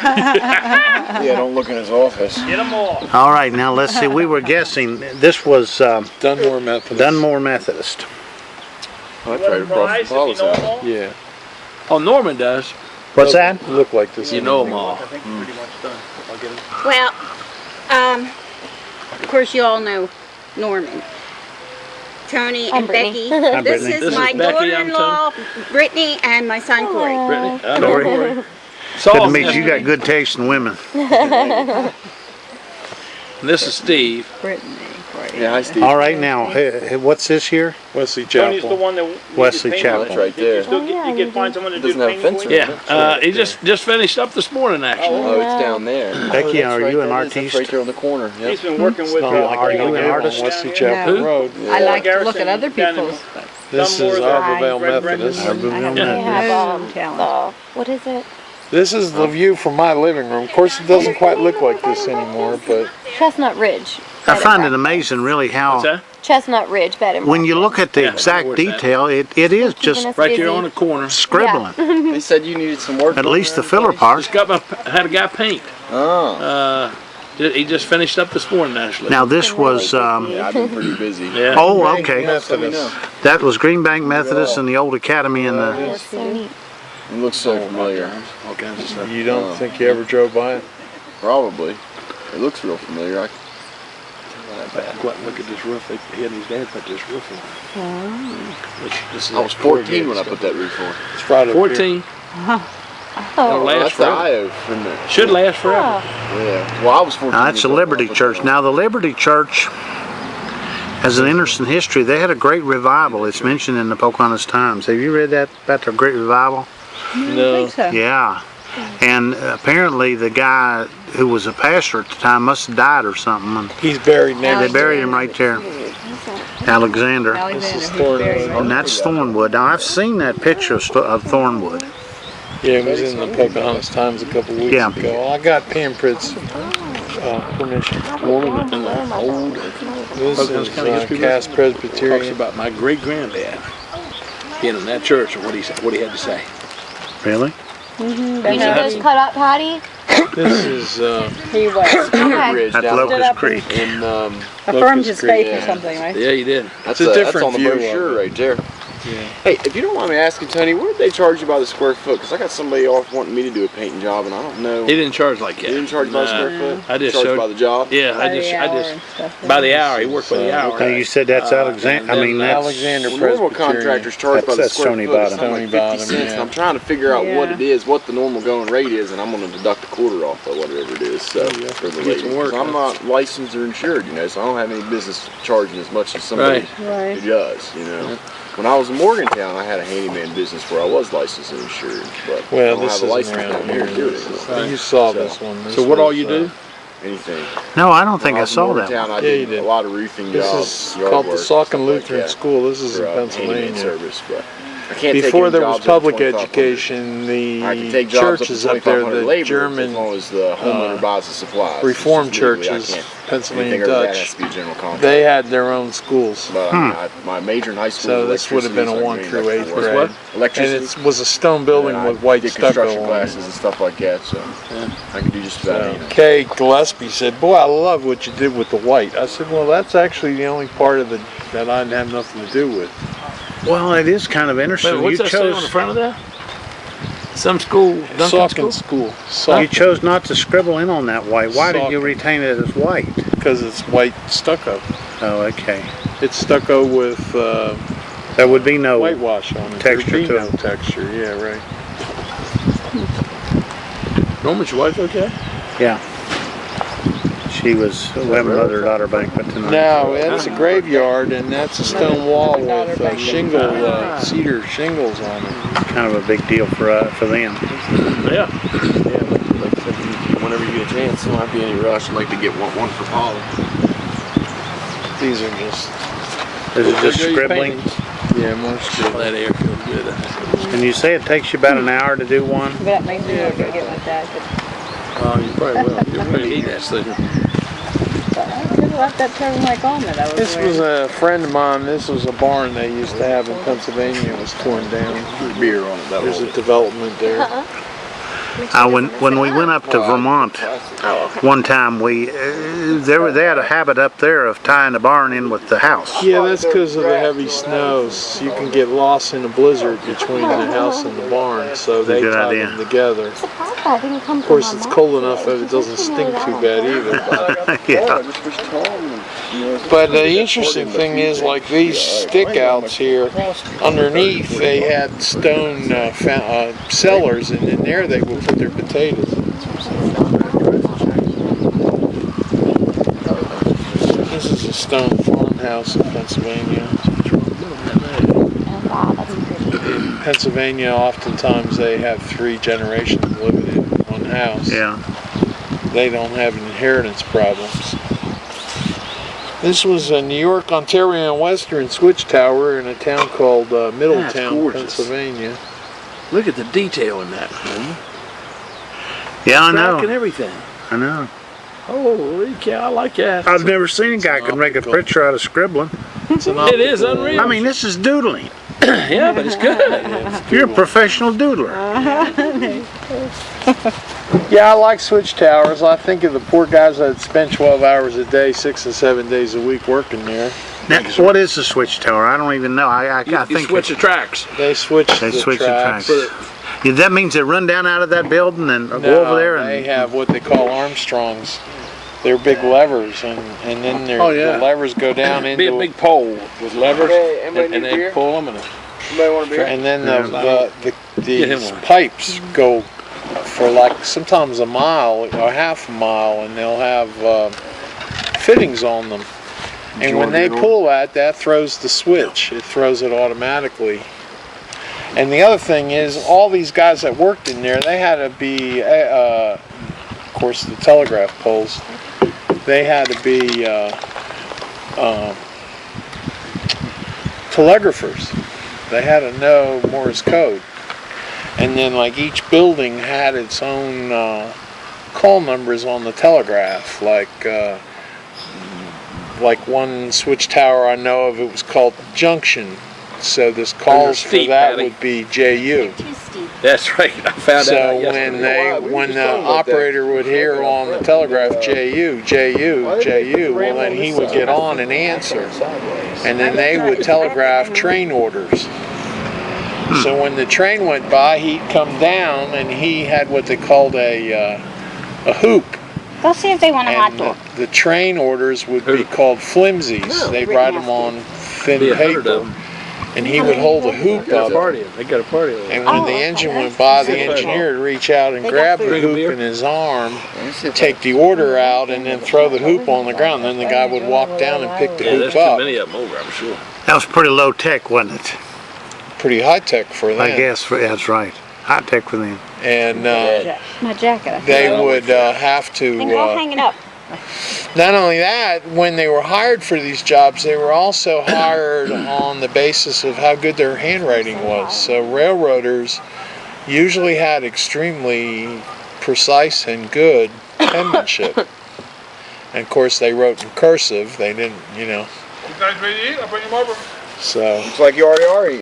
Yeah, don't look in his office. Get them all. All right, now let's see. We were guessing this was Dunmore Methodist. Dunmore Methodist. Oh, that's right across from Paul's house. Yeah. Oh, Norman does. What's that? Look like this. You know them all. I think it's pretty much done. I'll get them. Well, of course you all know Norman. Tony and Brittany. Becky. Hi, This Brittany. is This my is Becky, I'm daughter-in-law, Brittany, and my son Corey. Brittany. I Corey. know Corey. Good Saul, to meet you. You got good taste in women. this is Steve. Brittany. Yeah, hi, Steve. All right, now, what's this here? Wesley Tony's the Chapel. one that Wesley needed Chapel. paint. That's right there. You still get, you can find someone to do Doesn't have a painting fence for or you? Yeah, he just finished up this morning actually. Oh, it's down there. Becky, that's are right, you an that is. That's artiste? right there on the corner. He's Yep. been working with Not like Are I you an live on artist? Wesley Down Chapel here? Road. I like to Garrison look at other down in- people's. This is Dunmore, Arborvale Red Methodist. Brendan. Arborvale They have Methodist. what is it? This is the view from my living room. Of course, it doesn't quite look like this anymore, but Chestnut Ridge. I find it amazing, really, What's how that? Chestnut Ridge, bed and when you look at the Yeah, I know exact where it's at. detail, it is just Right there on the corner. scribbling. They said you needed some work. At done least the there, filler everybody? part. Had a guy paint. Oh. He just finished up this morning actually. Now this was, Yeah, I've been pretty busy. Yeah. oh, okay. Let me know. That was Green Bank Methodist and the old academy in the, That's so neat. It looks so familiar. All kinds of stuff. you don't think you ever drove by it? Probably. It looks real familiar. Go out and look at this roof. He and his dad put this roof on. This is I was 14 when I put that roof on. It's right up 14. It'll Oh, last That's the forever. IO from there. Should last forever. Yeah. Well, I was 14. now that's the years old when I Liberty put Church. that Now the Liberty Church has an interesting history. They had a great revival. It's mentioned in the Pocahontas Times. Have you read that about their great revival? No. Yeah. And apparently the guy who was a pastor at the time must have died or something. And He's buried now. they buried him right there. Alexander. This is Thornwood. And that's Thornwood. Now I've seen that picture of Thornwood. Yeah, it was in the Pocahontas Times a couple weeks Yeah. ago. I got Pam Pritt's permission. This Pocahontas is County History Cass Talks Presbyterian. about my great granddad being in that church and what he had to say. Really? You need those cut up, Patty? This is He was. Bridge At down Locust Creek. in, Affirmed his faith yeah. or something, right? Yeah, he did. that's It's a that's different on the view of brochure it. right there. Yeah. Hey, if you don't mind me asking, Tony, what did they charge you by the square foot? Because I got somebody off wanting me to do a painting job, and I don't know. He didn't charge like that. He didn't charge by the Nah. square foot? I just Charged showed- by the job? Yeah, I just by the hour. He worked by the hour. Now you said that's Alexander. I mean, that's Alexander Well, normal Presbyterian. contractors charge by the That's square Stony foot. It's Bottom. something like Stony 50 Bottom, cents, yeah. and I'm trying to figure out what Yeah. it is, what the normal going rate is, and I'm going to deduct a quarter off of whatever it is. So for the Get lady, some work, 'cause I'm not licensed or insured, so I don't have any business charging as much as somebody Right. who does. When I was in Morgantown, I had a handyman business where I was licensed and insured, but I Well, don't this have a isn't license around down here here. to do it. You saw this one. This So what all was, you do? Anything. no, I don't think When I was in saw that Morgantown, one. I Yeah, did you did. a lot of roofing This jobs, is yard called the work, Saucon stuff like Lutheran that, School. This is for, in handyman Pennsylvania. service, but I can't Before take there any was jobs over public 2,500. education, I can the take jobs churches up up to there, 2,500 the labor, German as long as the homeowner buys the supplies. Reformed It's just legally, I churches, can't. Pennsylvania Anything over that has Dutch, to be general contract. they had their own schools. But I mean, my major in high school So was this would have been a electricity, 1 so I through did 8th electrical grade. work. And Electricity. it was a stone building and with I white did stucco construction on it. classes and stuff like that, so I can do just about So anything. Kay Gillespie said, "Boy, I love what you did with the white." I said, "Well, that's actually the only part of it that I have nothing to do with." Well, it is kind of interesting. What's You that say on the chose front of that? Some school, Duncan Saucon school. School. you chose not to scribble in on that white. Why did you Saucon. retain it as white? Because it's white stucco. Oh, okay. It's stucco with There would be no whitewash on it. Texture There'd be to no it. texture. Yeah, right. Norman's your wife okay? Yeah. She was, we have a mother-daughter banquet tonight. No, it's a graveyard, and that's a stone wall with cedar shingles on it. Kind of a big deal for them. Yeah. Whenever you get a chance, there might be any rush. I'd like to get one for Paula. These are just, This is just They're your scribbling. paintings. yeah, most Oh, of that air feels good. And you say it takes you about an hour to do one? That makes me want to go get my dad. Oh, you probably will. You'll probably need that soon. I could have left that turtleneck on that I was This wearing. was a friend of mine. This was a barn they used to have in Pennsylvania. It was torn down. There's beer on it. There's a development there. When we went up to Vermont one time, they had a habit up there of tying the barn in with the house. Yeah, that's because of the heavy snows. You can get lost in a blizzard between the house and the barn, so they Good tie idea. them together. Surprised I didn't come Of course, it's cold enough that it doesn't stink too bad either. Yeah. But the interesting thing is, like these stick outs here, underneath they had stone cellars, and in there they would put their potatoes. This is a stone farmhouse in Pennsylvania. In Pennsylvania, oftentimes they have 3 generations living in one house. Yeah. They don't have inheritance problems. This was a New York, Ontario, and Western switch tower in a town called Middletown, gorgeous. Pennsylvania. Look at the detail in that, man. Yeah, I Track and know. everything. I know. Holy cow, I like that. I've never seen a guy could make a picture out of scribbling. It's an It is unreal. I mean, this is doodling. Yeah, but it's good. You're a professional doodler. Yeah, I like switch towers. I think of the poor guys that spend 12 hours a day, 6 and 7 days a week working there. Now, what is the switch tower? I don't even know. I You think switch the tracks. They switch they the switch tracks. the tracks. Yeah, that means they run down out of that building and go No, over there they and have what they call Armstrongs. They're big levers, and then Oh, yeah. the levers go down Be a into big pole with levers, Anybody and need they beer? pull them. Somebody want a beer? and then Get him these one. pipes go for like sometimes a mile or half a mile, and they'll have fittings on them. And when they pull that throws the switch. It throws it automatically. And the other thing is, all these guys that worked in there, they had to be, of course, the telegraph poles. They had to be telegraphers. They had to know Morse code. And then, like, each building had its own call numbers on the telegraph. Like one switch tower I know of, it was called Junction. So this calls for steep, that Patty. would be JU. Too steep. That's right. I found So out when yesterday. when the operator would hear on the telegraph JU, JU, JU, well then he would get on and answer, and then they would telegraph train orders. So when the train went by, he'd come down and he had what they called a hoop, Go see if they want a hot and dog. the train orders would be called flimsies. They'd write them on thin Be 100 of paper, them. and he would hold a hoop They got a up. party. They got a party. And when Oh, the okay. engine went by, the engineer would reach out and They grab got the food. hoop in his arm, take the order out, and then throw the hoop on the ground. Then the guy would walk down and pick the Yeah, there's hoop too up. many of them over, I'm sure. that was pretty low tech, wasn't it? Pretty high tech for I them. guess that's right. High tech for them. And My jacket. they would have Then go to. hang it up. Not only that, when they were hired for these jobs, they were also hired on the basis of how good their handwriting was. So railroaders usually had extremely precise and good penmanship. And of course, they wrote in cursive. They didn't, You guys ready to eat? I'll bring them over. So Looks like you already are eating.